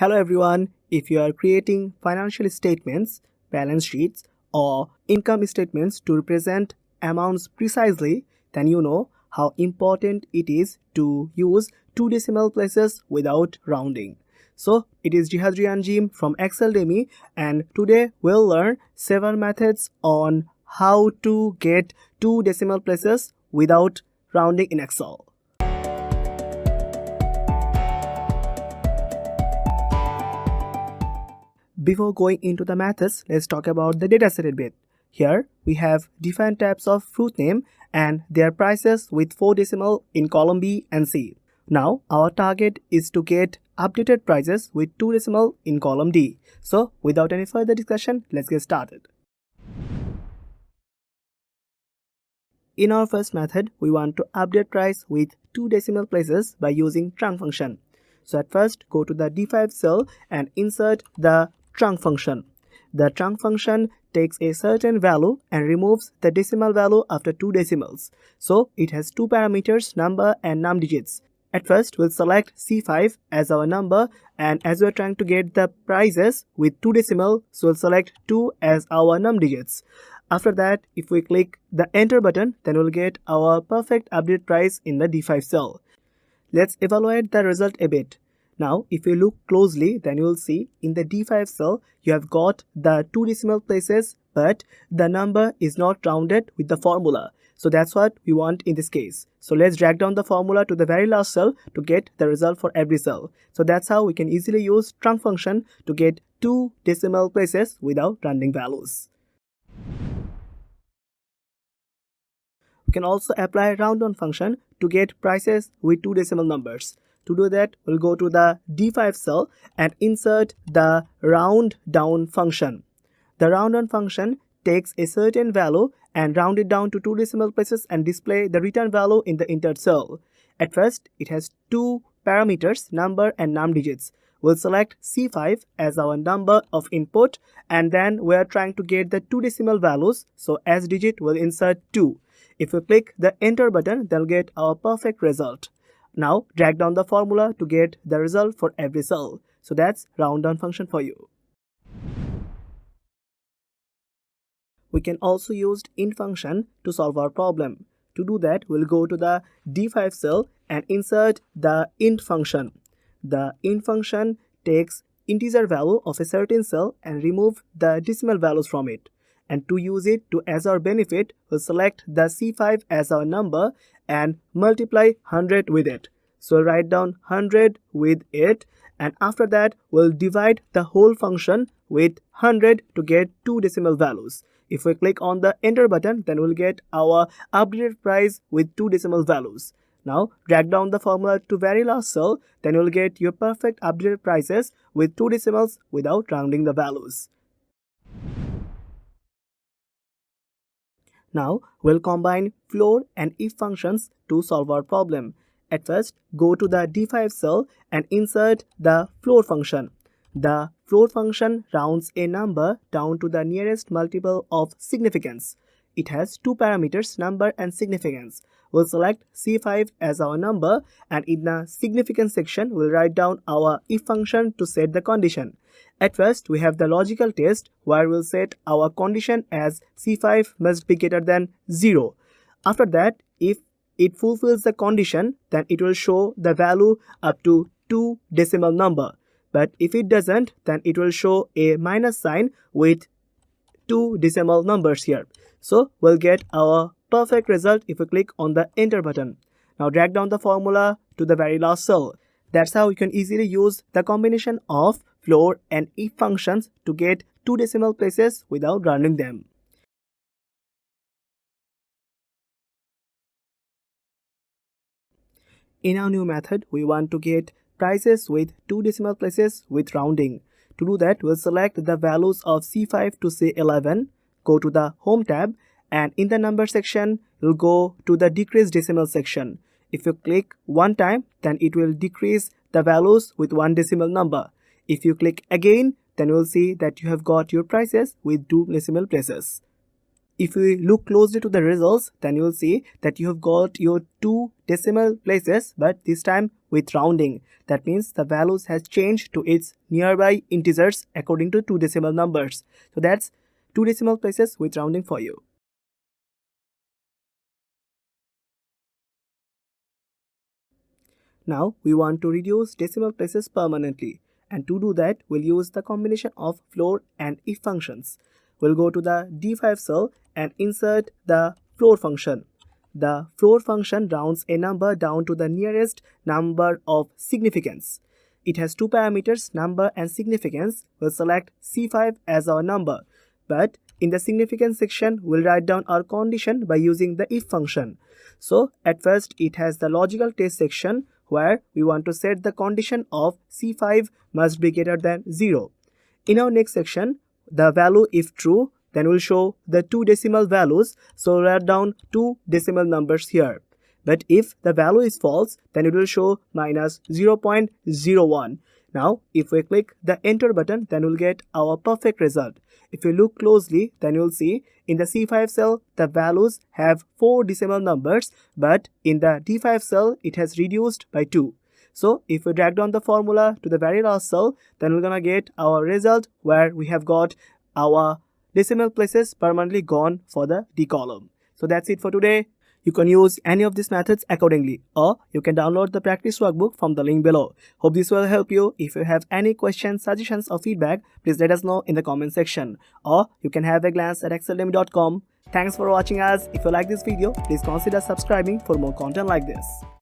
Hello everyone, if you are creating financial statements, balance sheets or income statements to represent amounts precisely, then you know how important it is to use two decimal places without rounding. So it is Zehad Rian from Excel and today we'll learn several methods on how to get two decimal places without rounding in Excel. Before going into the methods, let's talk about the dataset a bit. Here we have different types of fruit name and their prices with 4 decimal in column B and C. Now our target is to get updated prices with 2 decimal in column D. So without any further discussion, let's get started. In our first method, we want to update price with 2 decimal places by using TRUNC function. So at first, go to the D5 cell and insert the TRUNC function. The TRUNC function takes a certain value and removes the decimal value after 2 decimals. So it has 2 parameters, number and num digits. At first, we'll select C5 as our number, and as we're trying to get the prices with 2 decimal, so we'll select 2 as our num digits. After that, if we click the enter button, then we'll get our perfect update price in the D5 cell. Let's evaluate the result a bit. Now, if you look closely, then you will see in the D5 cell, you have got the 2 decimal places, but the number is not rounded with the formula. So that's what we want in this case. So let's drag down the formula to the very last cell to get the result for every cell. So that's how we can easily use TRUNC function to get 2 decimal places without rounding values. We can also apply ROUNDDOWN function to get prices with 2 decimal numbers. To do that, we'll go to the D5 cell and insert the ROUNDDOWN function. The ROUNDDOWN function takes a certain value and round it down to 2 decimal places and display the return value in the entered cell. At first, it has 2 parameters, number and num digits. We'll select C5 as our number of input, and then we're trying to get the 2 decimal values, so as digit we'll insert 2. If we click the enter button, they'll get our perfect result. Now drag down the formula to get the result for every cell. So that's ROUNDDOWN function for you. We can also use INT function to solve our problem. To do that, we'll go to the D5 cell and insert the INT function. The INT function takes integer value of a certain cell and remove the decimal values from it. And to use it to as our benefit, we'll select the C5 as our number and multiply 100 with it. So we'll write down 100 with it, and after that we'll divide the whole function with 100 to get 2 decimal values. If we click on the enter button, then we'll get our updated price with 2 decimal values. Now drag down the formula to very last cell, then you'll get your perfect updated prices with 2 decimals without rounding the values. Now we'll combine floor and if functions to solve our problem. At first, go to the D5 cell and insert the floor function. The floor function rounds a number down to the nearest multiple of significance. It has 2 parameters, number and significance. We'll select C5 as our number, and in the significance section, we'll write down our if function to set the condition. At first, we have the logical test where we'll set our condition as C5 must be greater than 0. After that, if it fulfills the condition, then it will show the value up to 2 decimal number. But if it doesn't, then it will show a minus sign with 2 decimal numbers here. So we'll get our perfect result if we click on the enter button. Now drag down the formula to the very last cell. That's how you can easily use the combination of floor and if functions to get 2 decimal places without rounding them. In our new method, we want to get prices with 2 decimal places with rounding. To do that, we'll select the values of C5 to C11, go to the Home tab, and in the number section, you'll go to the decrease decimal section. If you click one time, then it will decrease the values with 1 decimal number. If you click again, then you'll see that you have got your prices with 2 decimal places. If we look closely to the results, then you will see that you have got your 2 decimal places, but this time with rounding. That means the values has changed to its nearby integers according to two decimal numbers. So that's two decimal places with rounding for you. Now we want to reduce decimal places permanently, and to do that we'll use the combination of floor and if functions. We'll go to the D5 cell and insert the floor function. The floor function rounds a number down to the nearest number of significance. It has two parameters, number and significance. We'll select C5 as our number, but in the significance section we'll write down our condition by using the if function. So at first it has the logical test section where we want to set the condition of C5 must be greater than 0. In our next section, the value if true, then we'll show the two decimal values, so write down two decimal numbers here. But if the value is false, then it will show minus 0.01. Now if we click the enter button, then we'll get our perfect result. If you look closely, then you'll see in the C5 cell the values have 4 decimal numbers, but in the D5 cell it has reduced by 2. So if we drag down the formula to the very last cell, then we're gonna get our result where we have got our decimal places permanently gone for the D column. So that's it for today. You can use any of these methods accordingly, or you can download the practice workbook from the link below. Hope this will help you. If you have any questions, suggestions or feedback, please let us know in the comment section, or you can have a glance at exceldemy.com. Thanks for watching us. If you like this video, please consider subscribing for more content like this.